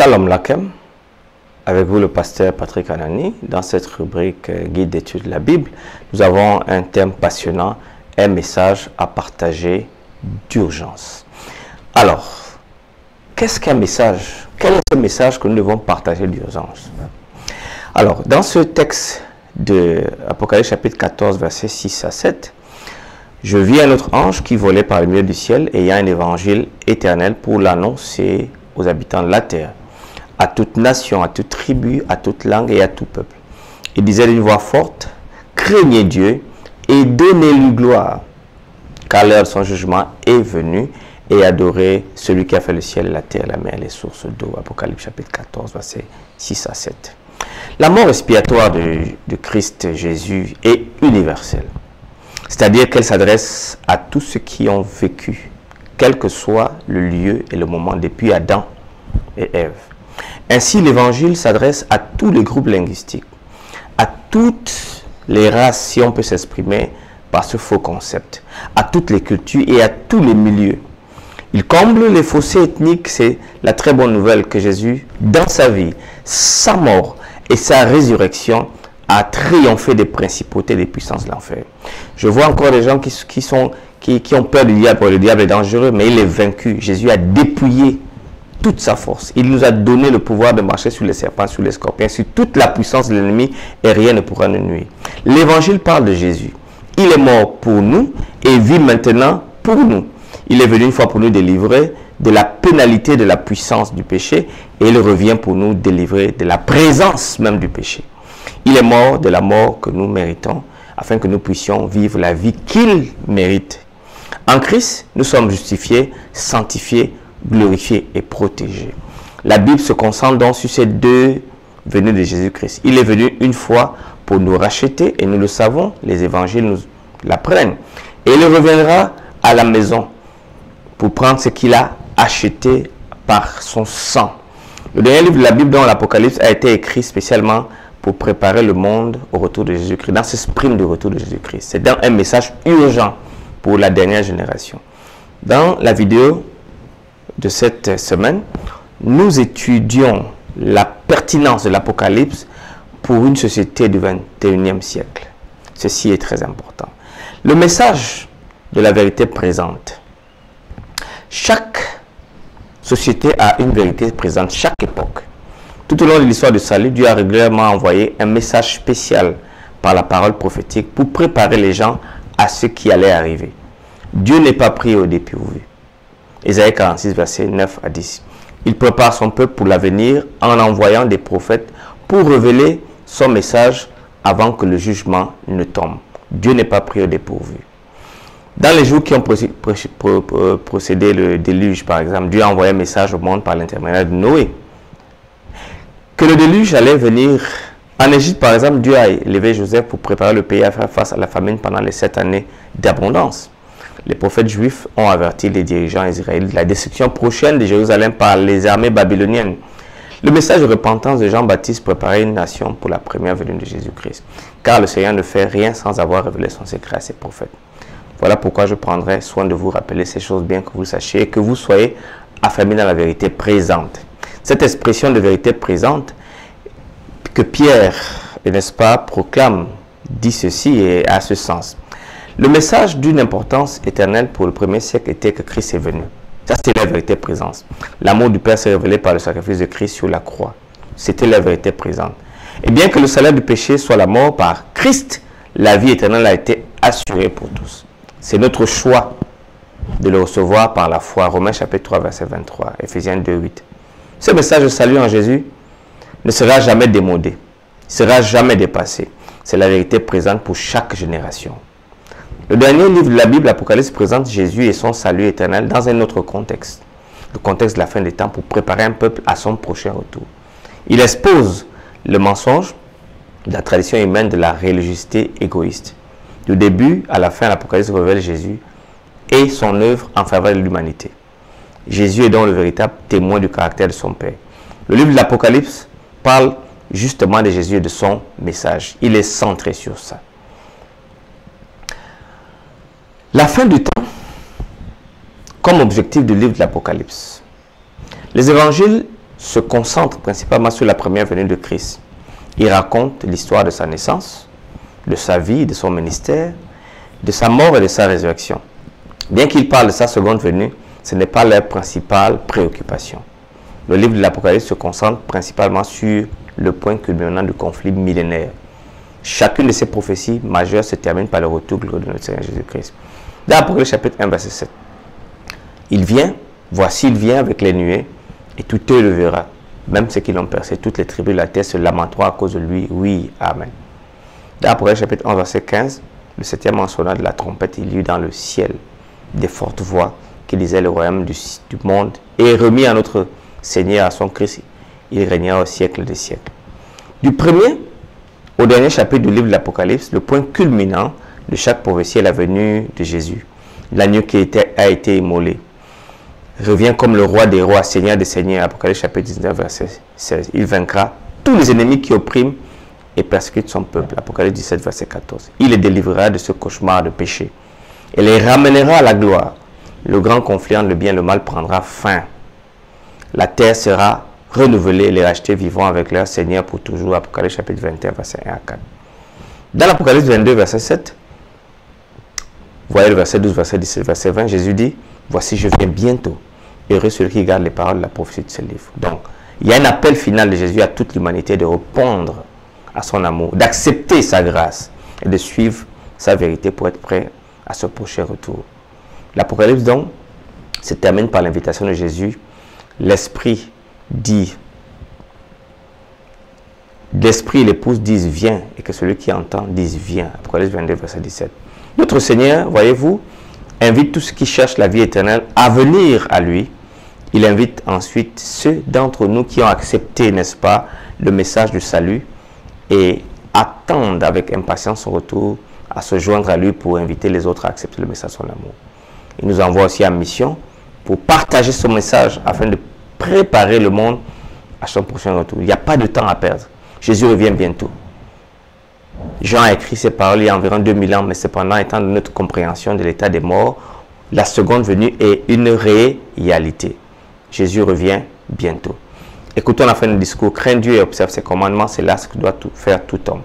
Shalom Lakem, avec vous le pasteur Patrick Anani. Dans cette rubrique guide d'études de la Bible, nous avons un thème passionnant, un message à partager d'urgence. Alors, qu'est-ce qu'un message? Quel est ce message que nous devons partager d'urgence? Alors, dans ce texte de Apocalypse chapitre 14, versets 6 à 7, je vis un autre ange qui volait par le milieu du ciel, ayant un évangile éternel pour l'annoncer aux habitants de la terre, à toute nation, à toute tribu, à toute langue et à tout peuple. Il disait d'une voix forte: craignez Dieu et donnez-lui gloire, car l'heure de son jugement est venue, et adorez celui qui a fait le ciel, la terre, la mer, les sources d'eau. Apocalypse chapitre 14, versets 6 à 7. La mort expiatoire de Christ Jésus est universelle. C'est-à-dire qu'elle s'adresse à tous ceux qui ont vécu, quel que soit le lieu et le moment, depuis Adam et Ève. Ainsi, l'évangile s'adresse à tous les groupes linguistiques, à toutes les races, si on peut s'exprimer par ce faux concept, à toutes les cultures et à tous les milieux. Il comble les fossés ethniques. C'est la très bonne nouvelle que Jésus, dans sa vie, sa mort et sa résurrection, a triomphé des principautés et des puissances de l'enfer. Je vois encore des gens qui ont peur du diable. Le diable est dangereux, mais il est vaincu. Jésus a dépouillé toute sa force. Il nous a donné le pouvoir de marcher sur les serpents, sur les scorpions, sur toute la puissance de l'ennemi, et rien ne pourra nous nuire. L'évangile parle de Jésus. Il est mort pour nous et vit maintenant pour nous. Il est venu une fois pour nous délivrer de la pénalité de la puissance du péché, et il revient pour nous délivrer de la présence même du péché. Il est mort de la mort que nous méritons, afin que nous puissions vivre la vie qu'il mérite. En Christ, nous sommes justifiés, sanctifiés, glorifiés et protégés. La Bible se concentre donc sur ces deux venues de Jésus-Christ. Il est venu une fois pour nous racheter, et nous le savons, les évangiles nous l'apprennent. Et il reviendra à la maison pour prendre ce qu'il a acheté par son sang. Le dernier livre de la Bible, dans l'Apocalypse, a été écrit spécialement pour préparer le monde au retour de Jésus-Christ, dans ce sprint du retour de Jésus-Christ. C'est un message urgent pour la dernière génération. Dans la vidéo de cette semaine, nous étudions la pertinence de l'Apocalypse pour une société du 21e siècle. Ceci est très important. Le message de la vérité présente. Chaque société a une vérité présente, chaque époque. Tout au long de l'histoire du salut, Dieu a régulièrement envoyé un message spécial par la parole prophétique pour préparer les gens à ce qui allait arriver. Dieu n'est pas pris au dépourvu. Ésaïe 46, versets 9 à 10. Il prépare son peuple pour l'avenir en envoyant des prophètes pour révéler son message avant que le jugement ne tombe. Dieu n'est pas pris au dépourvu. Dans les jours qui ont procédé le déluge, par exemple, Dieu a envoyé un message au monde par l'intermédiaire de Noé. Que le déluge allait venir. En Égypte, par exemple, Dieu a élevé Joseph pour préparer le pays à faire face à la famine pendant les 7 années d'abondance. Les prophètes juifs ont averti les dirigeants israéliens de la destruction prochaine de Jérusalem par les armées babyloniennes. Le message de repentance de Jean-Baptiste préparait une nation pour la première venue de Jésus-Christ. Car le Seigneur ne fait rien sans avoir révélé son secret à ses prophètes. Voilà pourquoi je prendrai soin de vous rappeler ces choses, bien que vous le sachiez, et que vous soyez affermis dans la vérité présente. Cette expression de vérité présente que Pierre, n'est-ce pas, proclame, dit ceci et a ce sens. Le message d'une importance éternelle pour le premier siècle était que Christ est venu. Ça, c'était la vérité présente. L'amour du Père s'est révélé par le sacrifice de Christ sur la croix. C'était la vérité présente. Et bien que le salaire du péché soit la mort, par Christ, la vie éternelle a été assurée pour tous. C'est notre choix de le recevoir par la foi. Romains chapitre 3, verset 23, Éphésiens 2, 8. Ce message de salut en Jésus ne sera jamais démodé, ne sera jamais dépassé. C'est la vérité présente pour chaque génération. Le dernier livre de la Bible, l'Apocalypse, présente Jésus et son salut éternel dans un autre contexte. Le contexte de la fin des temps pour préparer un peuple à son prochain retour. Il expose le mensonge de la tradition humaine de la religiosité égoïste. Du début à la fin, l'Apocalypse révèle Jésus et son œuvre en faveur de l'humanité. Jésus est donc le véritable témoin du caractère de son Père. Le livre de l'Apocalypse parle justement de Jésus et de son message. Il est centré sur ça. La fin du temps, comme objectif du livre de l'Apocalypse. Les évangiles se concentre principalement sur la première venue de Christ. Il raconte l'histoire de sa naissance, de sa vie, de son ministère, de sa mort et de sa résurrection. Bien qu'il parle de sa seconde venue, ce n'est pas leur principale préoccupation. Le livre de l'Apocalypse se concentre principalement sur le point culminant du conflit millénaire. Chacune de ces prophéties majeures se termine par le retour glorieux de notre Seigneur Jésus-Christ. Dans l'Apocalypse chapitre 1, verset 7. Il vient, voici il vient avec les nuées, et tout œil le verra. Même ceux qui l'ont percé, toutes les tribus de la terre se lamenteront à cause de lui. Oui, Amen. Dans l'Apocalypse chapitre 11, verset 15, le septième mentionnant de la trompette, il y eut dans le ciel des fortes voix qui disaient le royaume du monde est remis à notre Seigneur, à son Christ. Il régnera au siècle des siècles. Du premier au dernier chapitre du livre de l'Apocalypse, le point culminant de chaque prophétie est la venue de Jésus. L'agneau qui a été immolé revient comme le roi des rois, Seigneur des seigneurs. Apocalypse chapitre 19, verset 16. Il vaincra tous les ennemis qui oppriment et persécutent son peuple. Apocalypse 17, verset 14. Il les délivrera de ce cauchemar de péché et les ramènera à la gloire. Le grand conflit entre le bien et le mal prendra fin. La terre sera renouvelée et les rachetés vivront avec leur Seigneur pour toujours. Apocalypse chapitre 21, verset 1 à 4. Dans l'Apocalypse 22, verset 7, voyez le verset 12, verset 17, verset 20, Jésus dit, voici je viens bientôt. Heureux celui qui garde les paroles de la prophétie de ce livre. Donc, il y a un appel final de Jésus à toute l'humanité de répondre à son amour, d'accepter sa grâce et de suivre sa vérité pour être prêt à ce prochain retour. L'Apocalypse donc se termine par l'invitation de Jésus. L'Esprit dit, l'Esprit et l'épouse disent viens, et que celui qui entend dise viens. Apocalypse 22, verset 17. Notre Seigneur, voyez-vous, invite tous ceux qui cherchent la vie éternelle à venir à lui. Il invite ensuite ceux d'entre nous qui ont accepté, n'est-ce pas, le message du salut et attendent avec impatience son retour à se joindre à lui pour inviter les autres à accepter le message de son amour. Il nous envoie aussi en mission pour partager ce message afin de préparer le monde à son prochain retour. Il n'y a pas de temps à perdre. Jésus revient bientôt. Jean a écrit ces paroles il y a environ 2000 ans, mais cependant, étant de notre compréhension de l'état des morts, la seconde venue est une réalité. Jésus revient bientôt. Écoutons la fin du discours. Crains Dieu et observe ses commandements, c'est là ce que doit faire tout homme.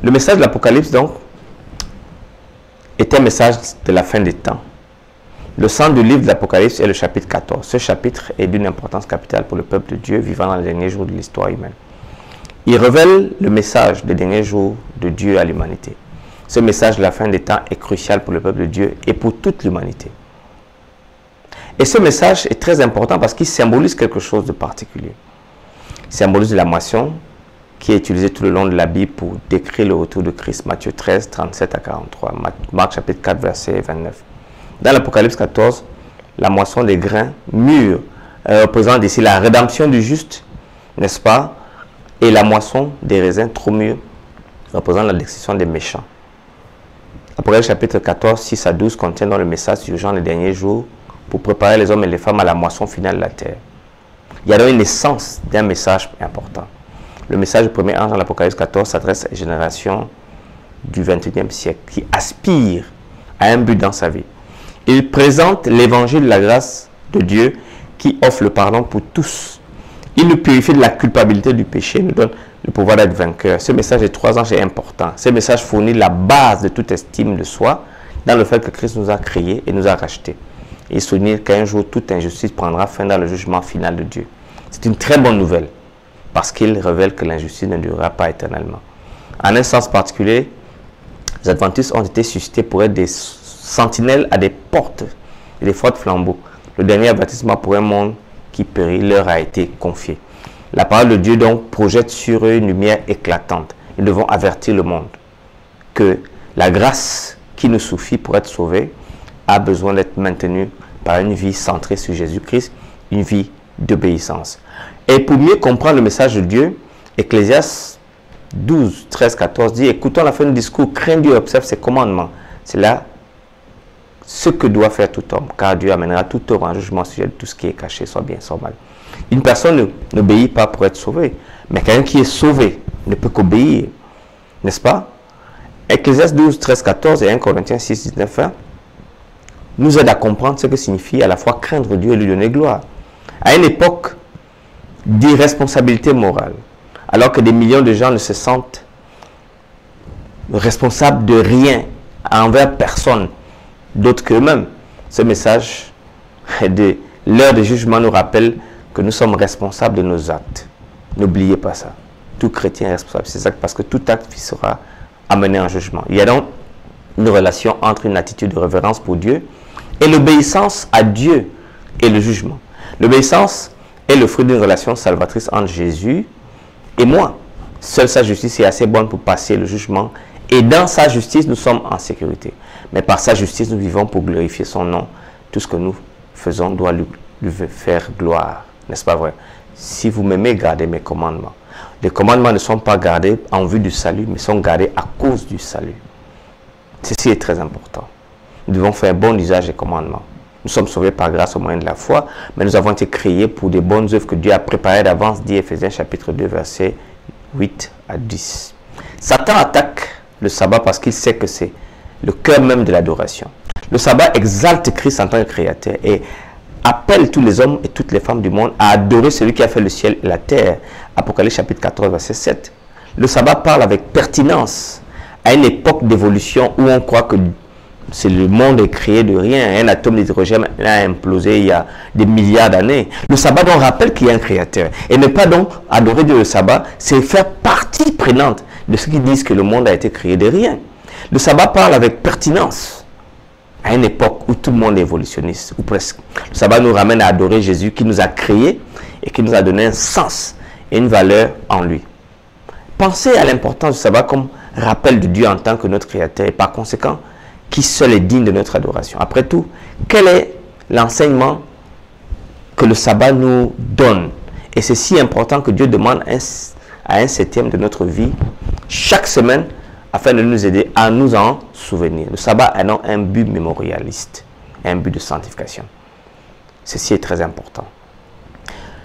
Le message de l'Apocalypse, donc, est un message de la fin des temps. Le centre du livre de l'Apocalypse est le chapitre 14. Ce chapitre est d'une importance capitale pour le peuple de Dieu vivant dans les derniers jours de l'histoire humaine. Il révèle le message des derniers jours de Dieu à l'humanité. Ce message de la fin des temps est crucial pour le peuple de Dieu et pour toute l'humanité. Et ce message est très important parce qu'il symbolise quelque chose de particulier. Il symbolise la moisson qui est utilisée tout le long de la Bible pour décrire le retour de Christ. Matthieu 13, 37 à 43. Marc chapitre 4, verset 29. Dans l'Apocalypse 14, la moisson des grains mûrs représente ici la rédemption du juste, n'est-ce pas? Et la moisson des raisins trop mûrs représente la destruction des méchants. Apocalypse chapitre 14, 6 à 12 contient dans le message urgent des derniers jours pour préparer les hommes et les femmes à la moisson finale de la terre. Il y a donc une essence d'un message important. Le message du premier ange dans l'Apocalypse 14 s'adresse à la génération du 21e siècle qui aspire à un but dans sa vie. Il présente l'évangile de la grâce de Dieu qui offre le pardon pour tous. Il nous purifie de la culpabilité du péché, nous donne le pouvoir d'être vainqueur. Ce message des trois anges est important. Ce message fournit la base de toute estime de soi dans le fait que Christ nous a créés et nous a rachetés. Et souligne qu'un jour, toute injustice prendra fin dans le jugement final de Dieu. C'est une très bonne nouvelle parce qu'il révèle que l'injustice ne durera pas éternellement. En un sens particulier, les adventistes ont été suscités pour être des sentinelles à des portes et des forts flambeaux. Le dernier avertissement pour un monde qui périt leur a été confié. La parole de Dieu donc projette sur eux une lumière éclatante. Ils devront avertir le monde que la grâce qui nous suffit pour être sauvés a besoin d'être maintenue par une vie centrée sur Jésus-Christ, une vie d'obéissance. Et pour mieux comprendre le message de Dieu, Ecclésiaste 12, 13, 14 dit, écoutons la fin du discours, crains Dieu et observe ses commandements. C'est là ce que doit faire tout homme, car Dieu amènera tout homme en jugement sur tout ce qui est caché, soit bien, soit mal. Une personne n'obéit pas pour être sauvée, mais quelqu'un qui est sauvé ne peut qu'obéir, n'est-ce pas? Ecclésiaste 12, 13, 14 et 1 Corinthiens 6, 19, 20 nous aide à comprendre ce que signifie à la fois craindre Dieu et lui donner gloire. À une époque, d'irresponsabilité morale, alors que des millions de gens ne se sentent responsables de rien envers personne d'autre qu'eux-mêmes. Ce message de l'heure de jugement nous rappelle que nous sommes responsables de nos actes. N'oubliez pas ça. Tout chrétien est responsable de ses actes parce que tout acte sera amené en jugement. Il y a donc une relation entre une attitude de révérence pour Dieu et l'obéissance à Dieu et le jugement. L'obéissance est le fruit d'une relation salvatrice entre Jésus et moi. Seule sa justice est assez bonne pour passer le jugement et dans sa justice, nous sommes en sécurité. Mais par sa justice, nous vivons pour glorifier son nom. Tout ce que nous faisons doit lui faire gloire. N'est-ce pas vrai? Si vous m'aimez, gardez mes commandements. Les commandements ne sont pas gardés en vue du salut, mais sont gardés à cause du salut. Ceci est très important. Nous devons faire bon usage des commandements. Nous sommes sauvés par grâce au moyen de la foi, mais nous avons été créés pour des bonnes œuvres que Dieu a préparées d'avance, dit Éphésiens chapitre 2, versets 8 à 10. Satan attaque le sabbat parce qu'il sait que c'est le cœur même de l'adoration. Le sabbat exalte Christ en tant que créateur et appelle tous les hommes et toutes les femmes du monde à adorer celui qui a fait le ciel et la terre. Apocalypse chapitre 14, verset 7. Le sabbat parle avec pertinence à une époque d'évolution où on croit que le monde est créé de rien. Un atome d'hydrogène a implosé il y a des milliards d'années. Le sabbat donc rappelle qu'il y a un créateur. Et ne pas donc adorer Dieu le sabbat, c'est faire partie prenante de ceux qui disent que le monde a été créé de rien. Le sabbat parle avec pertinence à une époque où tout le monde est évolutionniste, ou presque. Le sabbat nous ramène à adorer Jésus qui nous a créés et qui nous a donné un sens et une valeur en lui. Pensez à l'importance du sabbat comme rappel de Dieu en tant que notre créateur et par conséquent, qui seul est digne de notre adoration. Après tout, quel est l'enseignement que le sabbat nous donne? Et c'est si important que Dieu demande à un septième de notre vie chaque semaine afin de nous aider à nous en souvenir. Le sabbat a donc un but mémorialiste, un but de sanctification. Ceci est très important.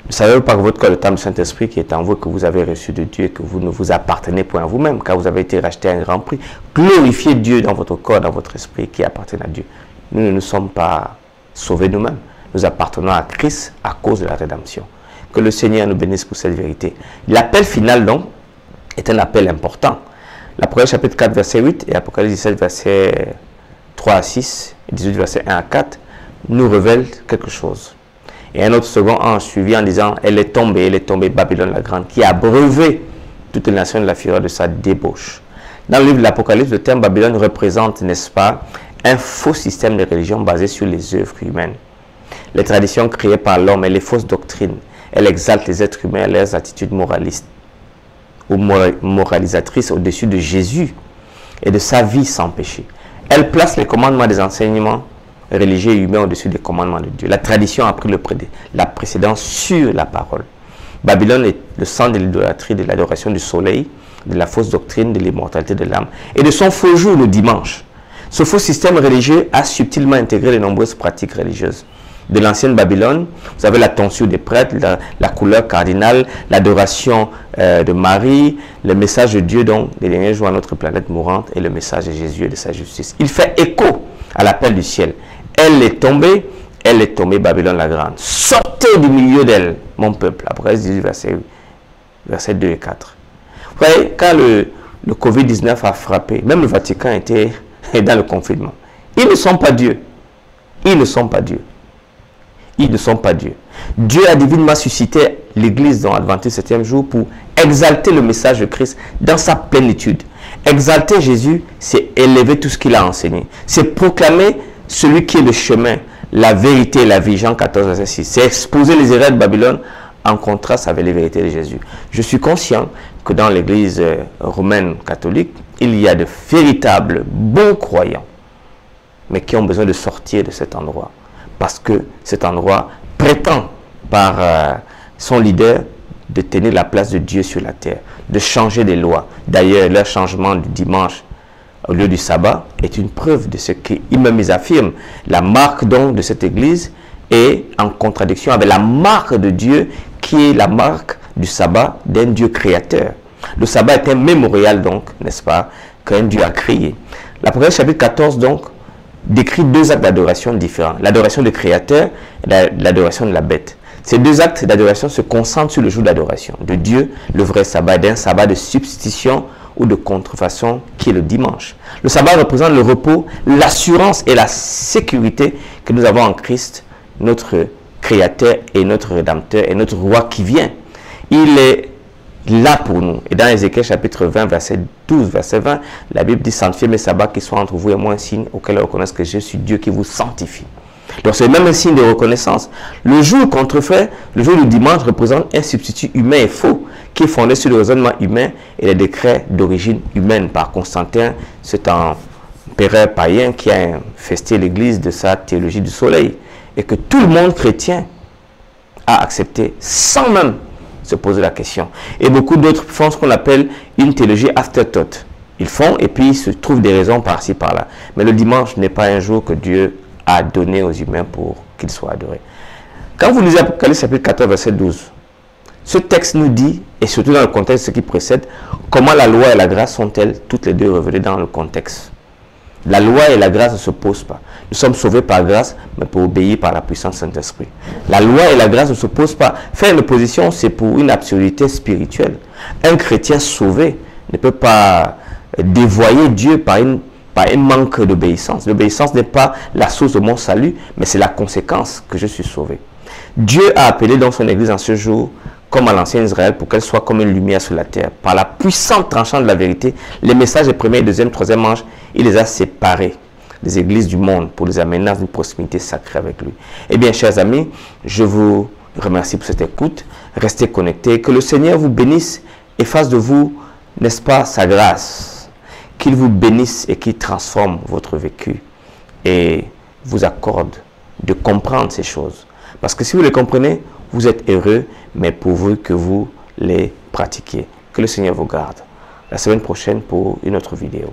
Ne savez-vous pas que votre corps est le temple du Saint-Esprit qui est en vous, que vous avez reçu de Dieu et que vous ne vous appartenez point à vous-même, car vous avez été racheté à un grand prix. Glorifiez Dieu dans votre corps, dans votre esprit qui appartient à Dieu. Nous ne nous sommes pas sauvés nous-mêmes. Nous appartenons à Christ à cause de la rédemption. Que le Seigneur nous bénisse pour cette vérité. L'appel final, donc, est un appel important. L'Apocalypse chapitre 4, verset 8 et Apocalypse 17, verset 3 à 6 et 18, verset 1 à 4 nous révèlent quelque chose. Et un autre second ange suivi en disant, elle est tombée, Babylone la grande, qui a abreuvé toutes les nations de la fureur de sa débauche. Dans le livre de l'Apocalypse, le terme Babylone représente, n'est-ce pas, un faux système de religion basé sur les œuvres humaines. Les traditions créées par l'homme et les fausses doctrines, elle exalte les êtres humains et leurs attitudes moralistes ou moralisatrices au-dessus de Jésus et de sa vie sans péché. Elle place les commandements des enseignements religieux et humains au-dessus des commandements de Dieu. La tradition a pris la précédence sur la parole. Babylone est le centre de l'idolâtrie, de l'adoration du soleil, de la fausse doctrine, de l'immortalité de l'âme et de son faux jour le dimanche. Ce faux système religieux a subtilement intégré de nombreuses pratiques religieuses. De l'ancienne Babylone, vous avez la tonsure des prêtres, la couleur cardinale, l'adoration de Marie, le message de Dieu, donc, les derniers jours à notre planète mourante, et le message de Jésus et de sa justice. Il fait écho à l'appel du ciel. Elle est tombée, Babylone la grande. Sortez du milieu d'elle, mon peuple. Apocalypse 18, verset 2 et 4. Vous voyez, quand le Covid-19 a frappé, même le Vatican était dans le confinement. Ils ne sont pas Dieu. Ils ne sont pas Dieu. Ils ne sont pas Dieu. Dieu a divinement suscité l'Église dans l'Adventiste 7e jour pour exalter le message de Christ dans sa plénitude. Exalter Jésus, c'est élever tout ce qu'il a enseigné. C'est proclamer celui qui est le chemin, la vérité et la vie. Jean 14, verset 6. C'est exposer les erreurs de Babylone en contraste avec les vérités de Jésus. Je suis conscient que dans l'Église romaine catholique, il y a de véritables bons croyants, mais qui ont besoin de sortir de cet endroit. Parce que cet endroit prétend par son leader de tenir la place de Dieu sur la terre, de changer des lois. D'ailleurs, leur changement du dimanche au lieu du sabbat est une preuve de ce qu'ils affirment. La marque donc de cette église est en contradiction avec la marque de Dieu qui est la marque du sabbat d'un Dieu créateur. Le sabbat est un mémorial donc, n'est-ce pas, qu'un Dieu a créé. L'Apocalypse chapitre 14 donc décrit deux actes d'adoration différents. L'adoration du créateur et l'adoration de la bête. Ces deux actes d'adoration se concentrent sur le jour d'adoration de Dieu, le vrai sabbat, d'un sabbat de substitution ou de contrefaçon qui est le dimanche. Le sabbat représente le repos, l'assurance et la sécurité que nous avons en Christ, notre Créateur et notre Rédempteur et notre Roi qui vient. Il est là pour nous. Et dans Ézéchiel chapitre 20, verset 12, verset 20, la Bible dit: sanctifiez mes sabbats qui soient entre vous et moi un signe auquel ils reconnaissent que je suis Dieu qui vous sanctifie. Donc c'est même un signe de reconnaissance. Le jour contrefait, le jour du dimanche représente un substitut humain et faux qui est fondé sur le raisonnement humain et les décrets d'origine humaine par Constantin, cet empereur païen qui a infesté l'église de sa théologie du soleil et que tout le monde chrétien a accepté sans même se poser la question. Et beaucoup d'autres font ce qu'on appelle une théologie afterthought. Ils font et puis il se trouve des raisons par-ci par-là. Mais le dimanche n'est pas un jour que Dieu a donné aux humains pour qu'ils soient adorés. Quand vous lisez Apocalypse chapitre 14, verset 12, ce texte nous dit, et surtout dans le contexte de ce qui précède, comment la loi et la grâce sont-elles toutes les deux révélées dans le contexte. La loi et la grâce ne s'opposent pas. Nous sommes sauvés par grâce, mais pour obéir par la puissance du Saint-Esprit. La loi et la grâce ne s'opposent pas. Faire une opposition, c'est pour une absurdité spirituelle. Un chrétien sauvé ne peut pas dévoyer Dieu par un manque d'obéissance. L'obéissance n'est pas la source de mon salut, mais c'est la conséquence que je suis sauvé. Dieu a appelé dans son Église en ce jour, comme à l'ancien Israël, pour qu'elle soit comme une lumière sur la terre. Par la puissante tranchante de la vérité, les messages des premier, deuxième, troisième anges, il les a séparés des églises du monde pour les amener dans une proximité sacrée avec lui. Eh bien, chers amis, je vous remercie pour cette écoute. Restez connectés. Que le Seigneur vous bénisse et fasse de vous, n'est-ce pas, sa grâce. Qu'il vous bénisse et qu'il transforme votre vécu et vous accorde de comprendre ces choses. Parce que si vous les comprenez, vous êtes heureux, mais pourvu que vous les pratiquiez. Que le Seigneur vous garde. La semaine prochaine pour une autre vidéo.